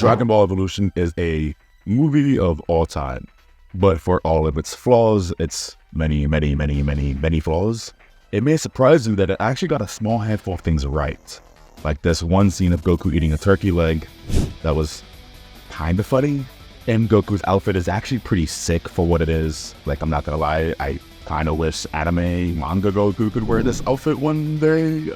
Dragon Ball Evolution is a movie of all time, but for all of its flaws, its many flaws, it may surprise you that it actually got a small handful of things right. Like this one scene of Goku eating a turkey leg that was kind of funny, and Goku's outfit is actually pretty sick for what it is. Like, I'm not gonna lie, I kind of wish anime manga Goku could wear this outfit one day.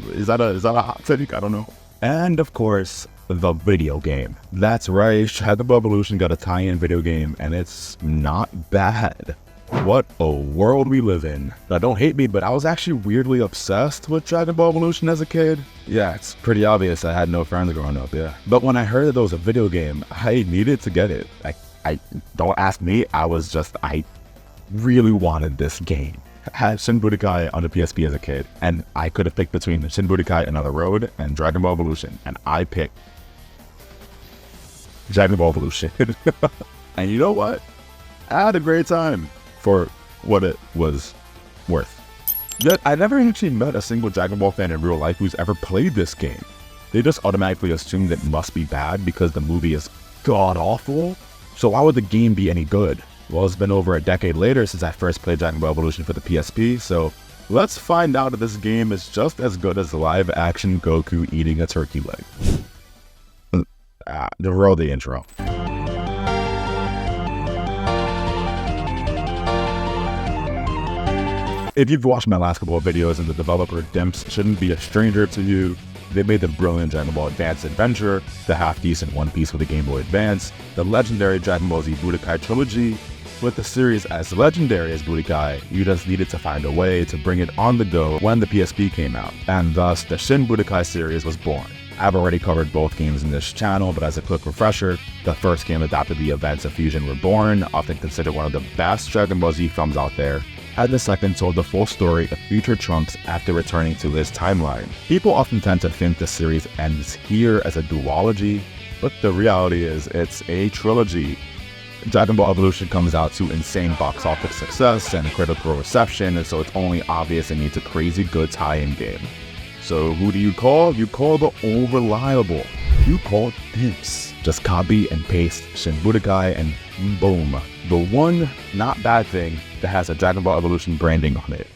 Is that a hot take? I don't know. And of course, the video game. That's right, Dragonball Evolution got a tie-in video game, and it's not bad. What a world we live in. Now, don't hate me, but I was actually weirdly obsessed with Dragon Ball Evolution as a kid. Yeah, it's pretty obvious I had no friends growing up, yeah. But when I heard that there was a video game, I needed to get it. I don't ask me, I really wanted this game. I had Shin Budokai on the PSP as a kid, and I could have picked between Shin Budokai Another Road and Dragon Ball Evolution, and I picked Dragon Ball Evolution. And you know what? I had a great time for what it was worth. Yet, I never actually met a single Dragon Ball fan in real life who's ever played this game. They just automatically assumed it must be bad because the movie is god-awful. So why would the game be any good? Well, it's been over a decade later since I first played Dragon Ball Evolution for the PSP, so let's find out if this game is just as good as live-action Goku eating a turkey leg. Roll the intro. If you've watched my last couple of videos, and the developer Dimps shouldn't be a stranger to you. They made the brilliant Dragon Ball Advance Adventure, the half-decent One Piece for the Game Boy Advance, the legendary Dragon Ball Z Budokai Trilogy. With the series as legendary as Budokai, you just needed to find a way to bring it on the go when the PSP came out, and thus the Shin Budokai series was born. I've already covered both games in this channel, but as a quick refresher, the first game adapted the events of Fusion Reborn, often considered one of the best Dragon Ball Z films out there, and the second told the full story of future Trunks after returning to his timeline. People often tend to think the series ends here as a duology, but the reality is it's a trilogy. Dragon Ball Evolution comes out to insane box office success and critical reception, and so it's only obvious it needs a crazy good tie-in game. So who do you call? You call the all-reliable. You call Dimps. Just copy and paste Shin Budokai and boom. The one not bad thing that has a Dragon Ball Evolution branding on it.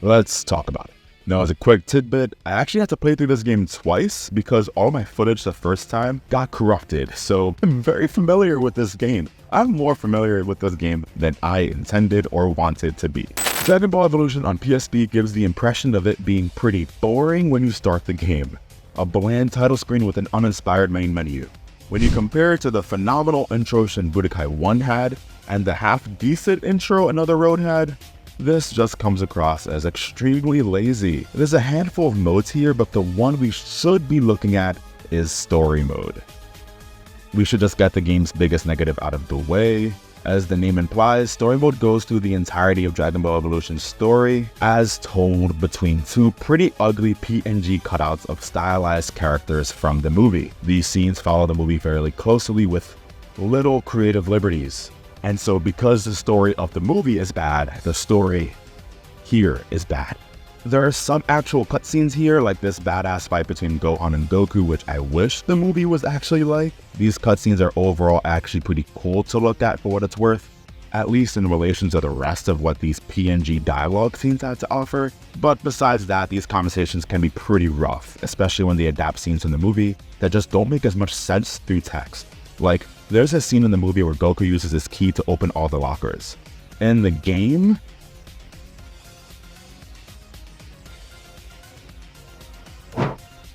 Let's talk about it. Now, as a quick tidbit, I actually had to play through this game twice because all my footage the first time got corrupted, so I'm very familiar with this game. I'm more familiar with this game than I intended or wanted to be. Dragon Ball Evolution on PSP gives the impression of it being pretty boring when you start the game. A bland title screen with an uninspired main menu. When you compare it to the phenomenal intro Shin Budokai 1 had, and the half-decent intro Another Road had, this just comes across as extremely lazy. There's a handful of modes here, but the one we should be looking at is story mode. We should just get the game's biggest negative out of the way. As the name implies, story mode goes through the entirety of Dragon Ball Evolution's story, as told between two pretty ugly PNG cutouts of stylized characters from the movie. These scenes follow the movie fairly closely with little creative liberties. And so because the story of the movie is bad, the story here is bad. There are some actual cutscenes here, like this badass fight between Gohan and Goku, which I wish the movie was actually like. These cutscenes are overall actually pretty cool to look at for what it's worth, at least in relation to the rest of what these PNG dialogue scenes had to offer. But besides that, these conversations can be pretty rough, especially when they adapt scenes from the movie that just don't make as much sense through text. Like, there's a scene in the movie where Goku uses his key to open all the lockers. In the game,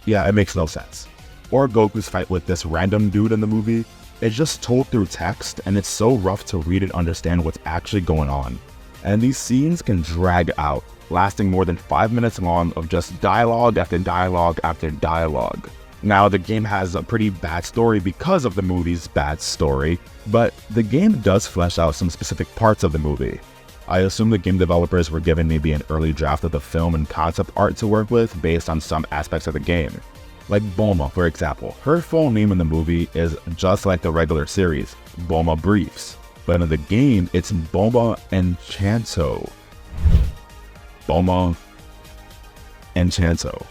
yeah, it makes no sense. Or Goku's fight with this random dude in the movie. It's just told through text, and it's so rough to read and understand what's actually going on. And these scenes can drag out, lasting more than 5 minutes long of just dialogue after dialogue after dialogue. Now, the game has a pretty bad story because of the movie's bad story, but the game does flesh out some specific parts of the movie. I assume the game developers were given maybe an early draft of the film and concept art to work with based on some aspects of the game. Like Bulma, for example. Her full name in the movie is just like the regular series, Bulma Briefs. But in the game, it's Bulma Enchanto. Bulma Enchanto.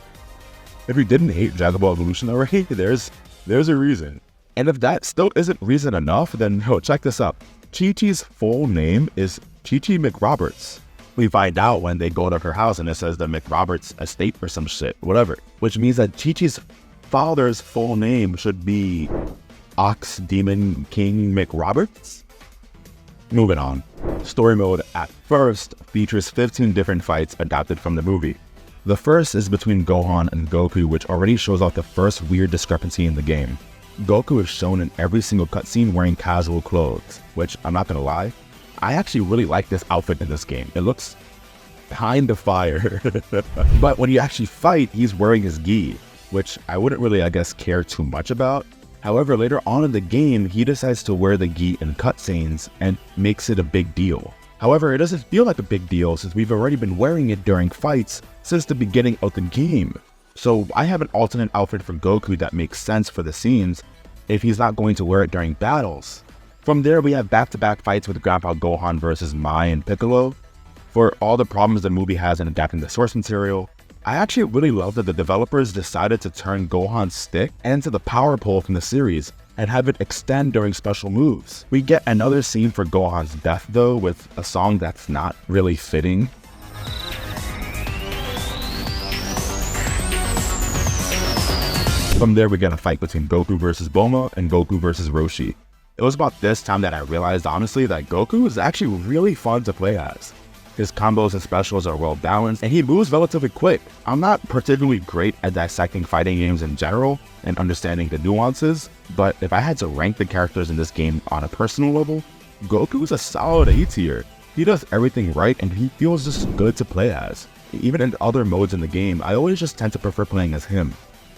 If you didn't hate Dragon Ball Evolution already, there's a reason. And if that still isn't reason enough, then check this out. Chi-Chi's full name is Chi-Chi McRoberts. We find out when they go to her house and it says the McRoberts estate or some shit, whatever. Which means that Chi-Chi's father's full name should be Ox Demon King McRoberts? Moving on. Story mode at first features 15 different fights adapted from the movie. The first is between Gohan and Goku, which already shows off the first weird discrepancy in the game. Goku is shown in every single cutscene wearing casual clothes, which, I'm not gonna lie, I actually really like this outfit in this game. It looks kinda fire. But when you actually fight, he's wearing his gi, which I wouldn't really, I guess, care too much about. However, later on in the game, he decides to wear the gi in cutscenes and makes it a big deal. However, it doesn't feel like a big deal since we've already been wearing it during fights since the beginning of the game. So I have an alternate outfit for Goku that makes sense for the scenes if he's not going to wear it during battles. From there, we have back-to-back fights with Grandpa Gohan versus Mai and Piccolo. For all the problems the movie has in adapting the source material, I actually really love that the developers decided to turn Gohan's stick into the power pole from the series and have it extend during special moves. We get another scene for Gohan's death though with a song that's not really fitting. From there we get a fight between Goku versus Bulma and Goku versus Roshi. It was about this time that I realized honestly that Goku is actually really fun to play as. His combos and specials are well balanced, and he moves relatively quick. I'm not particularly great at dissecting fighting games in general and understanding the nuances, but if I had to rank the characters in this game on a personal level, Goku is a solid A tier. He does everything right and he feels just good to play as. Even in other modes in the game, I always just tend to prefer playing as him.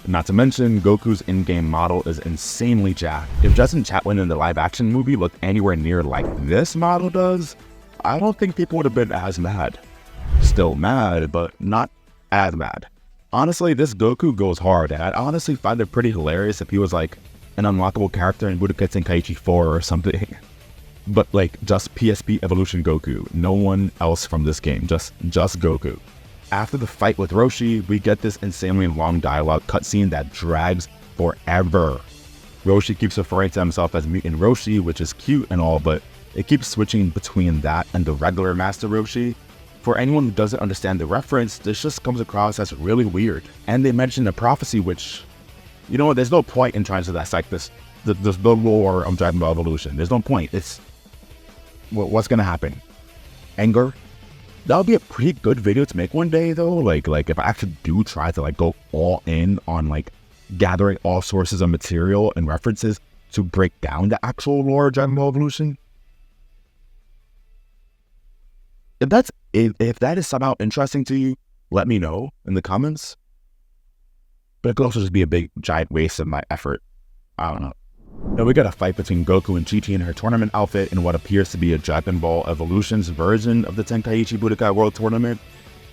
Not to mention, Goku's in-game model is insanely jacked. If Justin Chatwin in the live-action movie looked anywhere near like this model does, I don't think people would have been as mad. Still mad, but not as mad. Honestly, this Goku goes hard, and I'd honestly find it pretty hilarious if he was like an unlockable character in Budokai Tenkaichi 4 or something. But like, just PSP Evolution Goku, no one else from this game, just Goku. After the fight with Roshi, we get this insanely long dialogue cutscene that drags forever. Roshi keeps referring to himself as Mutant Roshi, which is cute and all, but it keeps switching between that and the regular Master Roshi. For anyone who doesn't understand the reference, this just comes across as really weird. And they mention a prophecy which, you know, there's no point in trying to dissect the lore of Dragon Ball Evolution. There's no point. It's, what's gonna happen? Anger? That would be a pretty good video to make one day though. Like if I actually do try to like go all in on like gathering all sources of material and references to break down the actual lore of Dragon Ball Evolution. If that is somehow interesting to you, let me know in the comments. But it could also just be a big giant waste of my effort. I don't know. Now we got a fight between Goku and Chi-Chi in her tournament outfit in what appears to be a Dragon Ball Evolution's version of the Tenkaichi Budokai World Tournament.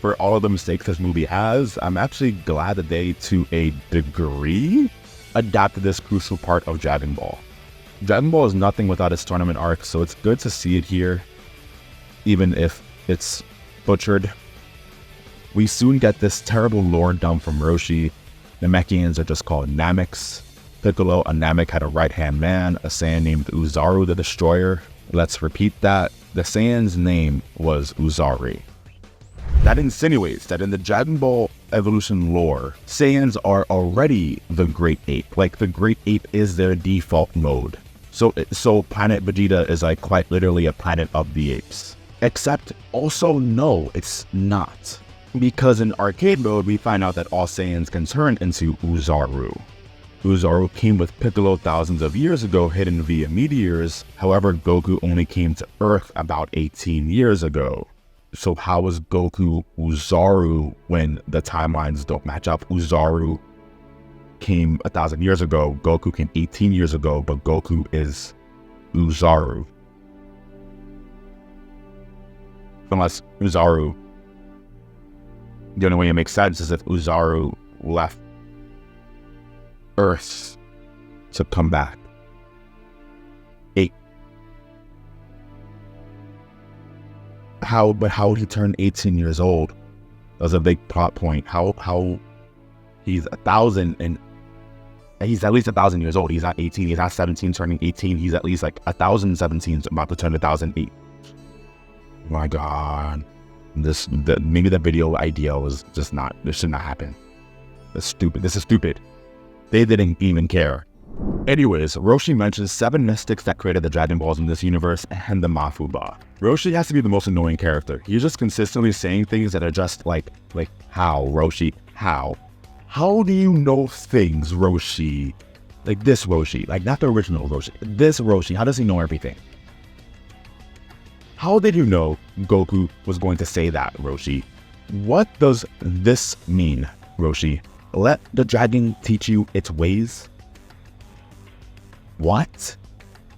For all of the mistakes this movie has, I'm actually glad that they, to a degree, adapted this crucial part of Dragon Ball. Dragon Ball is nothing without its tournament arc, so it's good to see it here, even if it's butchered. We soon get this terrible lore dump from Roshi. Namekians are just called Nameks. Piccolo, a Namek, had a right-hand man, a Saiyan named Uzaru the Destroyer. Let's repeat that. The Saiyan's name was Uzari. That insinuates that in the Dragon Ball Evolution lore, Saiyans are already the Great Ape. Like, the Great Ape is their default mode. So Planet Vegeta is like quite literally a planet of the apes. Except also no, it's not. Because in arcade mode, we find out that all Saiyans can turn into Uzaru. Uzaru came with Piccolo thousands of years ago hidden via meteors. However, Goku only came to Earth about 18 years ago. So how was Goku Uzaru when the timelines don't match up? Uzaru came 1,000 years ago, Goku came 18 years ago, but Goku is Uzaru. Unless Uzaru, the only way it makes sense is if Uzaru left Earth to come back. But how would he turn 18 years old? That was a big plot point. How he's 1,000 and He's at least 1,000 years old. He's not 18. He's not 17 turning 18. He's at least like 1,017, about to turn 1,008. My God. Maybe the video idea was just not, this should not happen. That's stupid. This is stupid. They didn't even care. Anyways, Roshi mentions 7 mystics that created the Dragon Balls in this universe and the Mafuba. Roshi has to be the most annoying character. He's just consistently saying things that are just like how, Roshi? How? How do you know things, Roshi? Like this Roshi, like not the original Roshi. This Roshi, how does he know everything? How did you know Goku was going to say that, Roshi? What does this mean, Roshi? Let the dragon teach you its ways? What?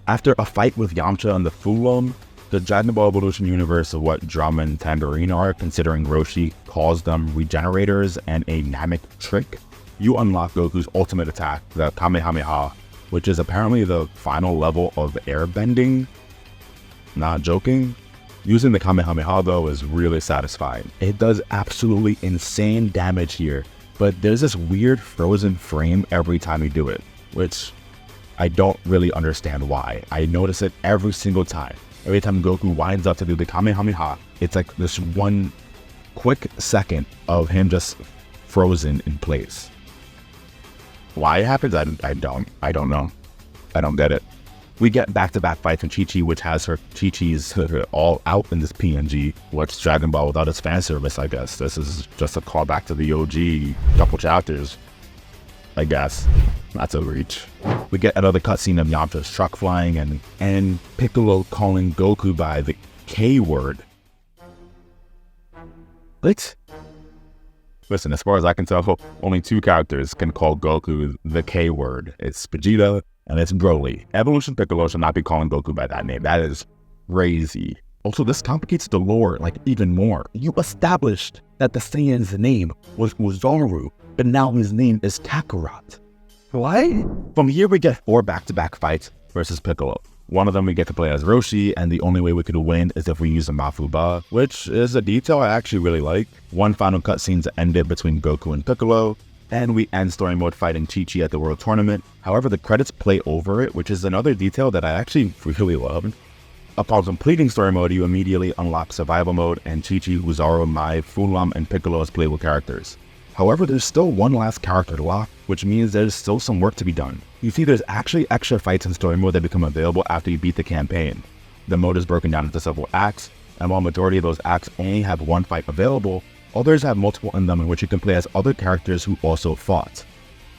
After a fight with Yamcha and the Fulham, the Dragon Ball Evolution universe of what Drum and Tambourine are, considering Roshi calls them regenerators and a Namek trick, you unlock Goku's ultimate attack, the Kamehameha, which is apparently the final level of airbending. Not joking. Using the Kamehameha though is really satisfying. It does absolutely insane damage here, but there's this weird frozen frame every time you do it, which I don't really understand why. I notice it every single time. Every time Goku winds up to do the Kamehameha, it's like this one quick second of him just frozen in place. Why it happens, I don't know. I don't get it. We get back-to-back fights from Chi-Chi, which has her Chi-Chis all out in this PNG. What's Dragon Ball without its fan service, I guess. This is just a callback to the OG couple chapters, I guess. That's a reach. We get another cutscene of Yamcha's truck flying and Piccolo calling Goku by the K word. What? Listen, as far as I can tell, only 2 characters can call Goku the K word. It's Vegeta and it's Broly. Evolution Piccolo should not be calling Goku by that name. That is crazy. Also, this complicates the lore like even more. You established that the Saiyan's name was Uzaru, but now his name is Kakarot. What? From here we get 4 back-to-back fights versus Piccolo. One of them we get to play as Roshi, and the only way we could win is if we use a Mafuba, which is a detail I actually really like. One final cutscene ended between Goku and Piccolo, and we end story mode fighting Chi-Chi at the World Tournament. However, the credits play over it, which is another detail that I actually really loved. Upon completing story mode, you immediately unlock survival mode, and Chi-Chi, Uzaru, Mai, Fulham, and Piccolo as playable characters. However, there's still one last character to lock, which means there's still some work to be done. You see, there's actually extra fights in story mode that become available after you beat the campaign. The mode is broken down into several acts, and while majority of those acts only have 1 fight available, others have multiple in them in which you can play as other characters who also fought.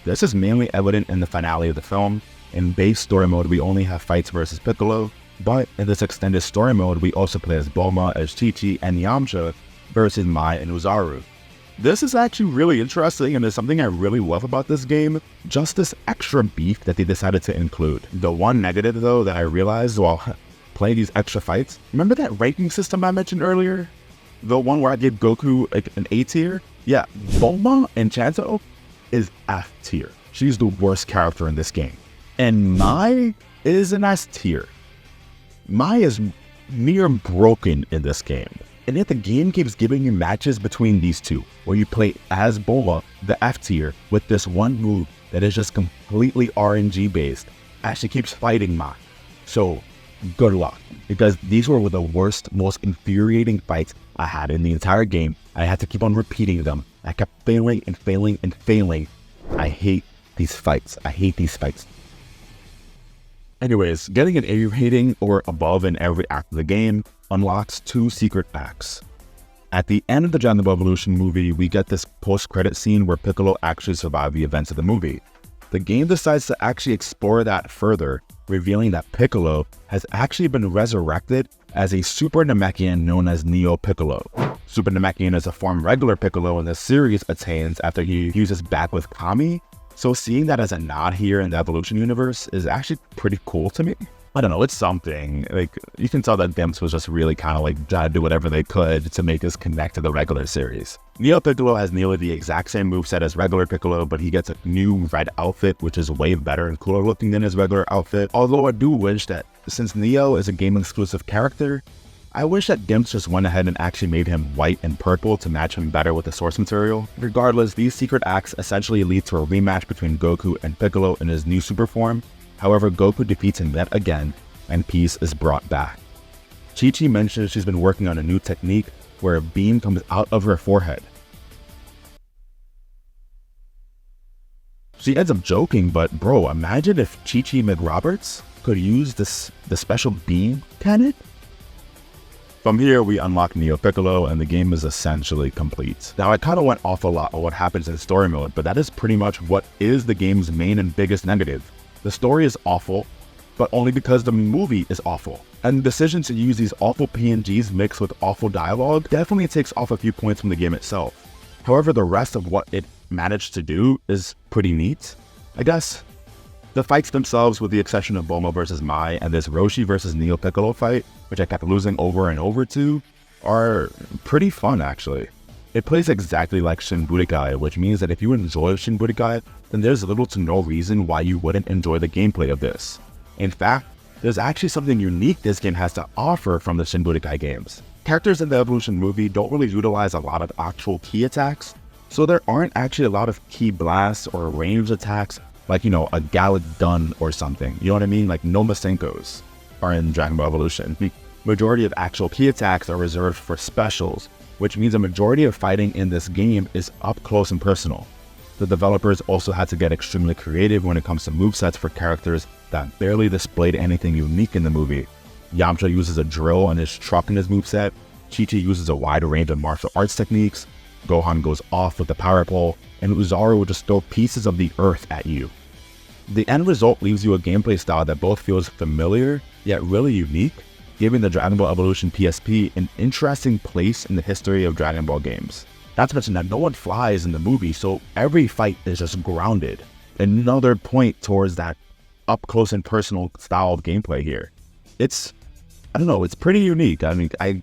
This is mainly evident in the finale of the film. In base story mode, we only have fights versus Piccolo, but in this extended story mode, we also play as Bulma, as Chi-Chi, and Yamcha versus Mai and Uzaru. This is actually really interesting, and there's something I really love about this game, just this extra beef that they decided to include. The one negative though that I realized while playing these extra fights, remember that ranking system I mentioned earlier? The one where I gave Goku like an A tier? Yeah, Bulma and Chanto is F tier. She's the worst character in this game. And Mai is an S tier. Mai is near broken in this game. And yet the game keeps giving you matches between these two, where you play as Bulma, the F tier, with this one move that is just completely RNG based, as she keeps fighting Mai. So, good luck, because these were the worst, most infuriating fights I had in the entire game. I had to keep on repeating them. I kept failing and failing and failing. I hate these fights. I hate these fights. Anyways, getting an A rating or above in every act of the game unlocks 2 secret acts. At the end of the Dragon Ball Evolution movie, we get this post-credit scene where Piccolo actually survived the events of the movie. The game decides to actually explore that further, revealing that Piccolo has actually been resurrected as a Super Namekian known as Neo Piccolo. Super Namekian is a form regular Piccolo in the series attains after he fuses back with Kami, so seeing that as a nod here in the Evolution universe is actually pretty cool to me. I don't know, it's something. Like, you can tell that Dimps was just really kind of like trying to do whatever they could to make us connect to the regular series. Neo Piccolo has nearly the exact same moveset as regular Piccolo, but he gets a new red outfit, which is way better and cooler looking than his regular outfit. Although I do wish that since Neo is a game exclusive character, I wish that Dimps just went ahead and actually made him white and purple to match him better with the source material. Regardless, these secret acts essentially lead to a rematch between Goku and Piccolo in his new super form. However, Goku defeats him yet again, and peace is brought back. Chi-Chi mentions she's been working on a new technique where a beam comes out of her forehead. She ends up joking, but bro, imagine if Chi-Chi McRoberts could use the special beam cannon? From here, we unlock Neo Piccolo, and the game is essentially complete. Now, I kind of went off a lot on what happens in story mode, but that is pretty much what is the game's main and biggest negative. The story is awful, but only because the movie is awful. And the decision to use these awful PNGs mixed with awful dialogue definitely takes off a few points from the game itself. However, the rest of what it managed to do is pretty neat, I guess. The fights themselves, with the exception of Bulma versus Mai and this Roshi versus Neo Piccolo fight, which I kept losing over and over to, are pretty fun actually. It plays exactly like Shin Budokai, which means that if you enjoy Shin Budokai, then there's little to no reason why you wouldn't enjoy the gameplay of this. In fact, there's actually something unique this game has to offer from the Shin Budokai games. Characters in the Evolution movie don't really utilize a lot of actual key attacks, so there aren't actually a lot of key blasts or ranged attacks like, you know, a Gallic Dun or something. You know what I mean? Like no Masenkos are in Dragon Ball Evolution. The majority of actual key attacks are reserved for specials, which means a majority of fighting in this game is up close and personal. The developers also had to get extremely creative when it comes to movesets for characters that barely displayed anything unique in the movie. Yamcha uses a drill on his truck in his moveset, Chi-Chi uses a wide range of martial arts techniques, Gohan goes off with the power pole, and Uzaru will just throw pieces of the earth at you. The end result leaves you a gameplay style that both feels familiar, yet really unique, giving the Dragon Ball Evolution PSP an interesting place in the history of Dragon Ball games. Not to mention that no one flies in the movie, so every fight is just grounded. Another point towards that up close and personal style of gameplay here. It's, I don't know, it's pretty unique. I mean, I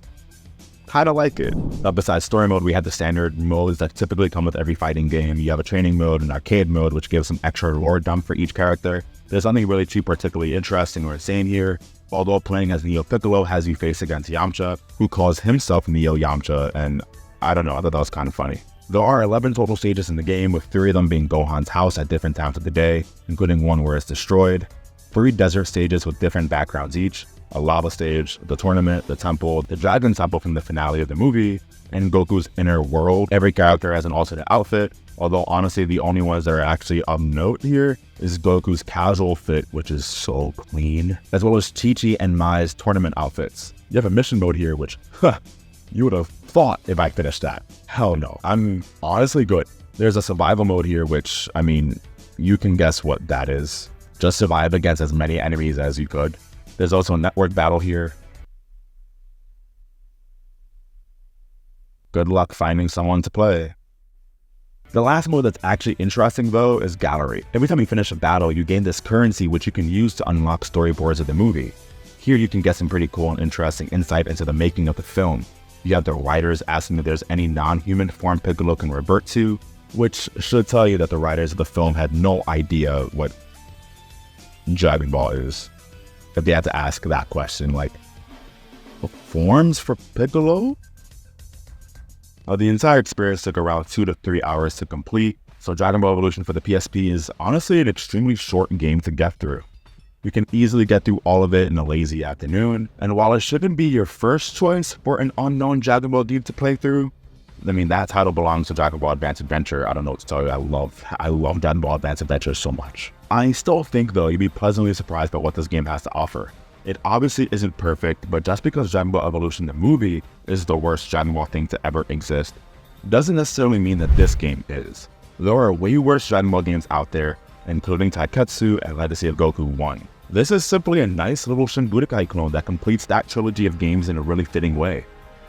kind of like it. Besides story mode, we have the standard modes that typically come with every fighting game. You have a training mode, an arcade mode, which gives some extra lore dump for each character. There's nothing really too particularly interesting or insane here, although playing as Neo Piccolo has you face against Yamcha, who calls himself Neo Yamcha, and I don't know, I thought that was kind of funny. There are 11 total stages in the game, with 3 of them being Gohan's house at different times of the day, including one where it's destroyed, 3 desert stages with different backgrounds each, a lava stage, the tournament, the temple, the dragon temple from the finale of the movie, and Goku's inner world. Every character has an alternate outfit, although honestly the only ones that are actually of note here is Goku's casual fit, which is so clean, as well as Chi-Chi and Mai's tournament outfits. You have a mission mode here, which, you would have thought if I finished that. Hell no. I'm honestly good. There's a survival mode here, which, I mean, you can guess what that is. Just survive against as many enemies as you could. There's also a network battle here. Good luck finding someone to play. The last mode that's actually interesting though is Gallery. Every time you finish a battle, you gain this currency which you can use to unlock storyboards of the movie. Here you can get some pretty cool and interesting insight into the making of the film. You have the writers asking if there's any non-human form Piccolo can revert to, which should tell you that the writers of the film had no idea what Dragon Ball is. If they had to ask that question, like, what forms for Piccolo? The entire experience took around 2 to 3 hours to complete, so Dragon Ball Evolution for the PSP is honestly an extremely short game to get through. You can easily get through all of it in a lazy afternoon, and while it shouldn't be your first choice for an unknown Dragon Ball game to play through, I mean, that title belongs to Dragon Ball Advance Adventure. I don't know what to tell you, I love Dragon Ball Advance Adventure so much. I still think though, you'd be pleasantly surprised by what this game has to offer. It obviously isn't perfect, but just because Dragon Ball Evolution the movie is the worst Dragon Ball thing to ever exist, doesn't necessarily mean that this game is. There are way worse Dragon Ball games out there, including Taiketsu and Legacy of Goku 1. This is simply a nice little Shin Budokai clone that completes that trilogy of games in a really fitting way.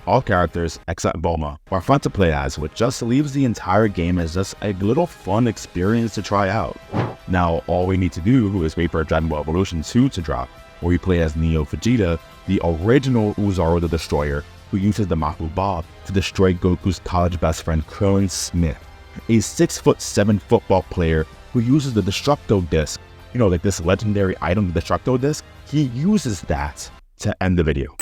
All characters, except Bulma, are fun to play as, which just leaves the entire game as just a little fun experience to try out. Now, all we need to do is wait for Dragon Ball Evolution 2 to drop, where we play as Neo Vegeta, the original Uzaru the Destroyer, who uses the Mafu Bob to destroy Goku's college best friend Krillin Smith, a 6'7" football player who uses the Destructo Disc. You know, like this legendary item, the Destructo Disc, he uses that to end the video.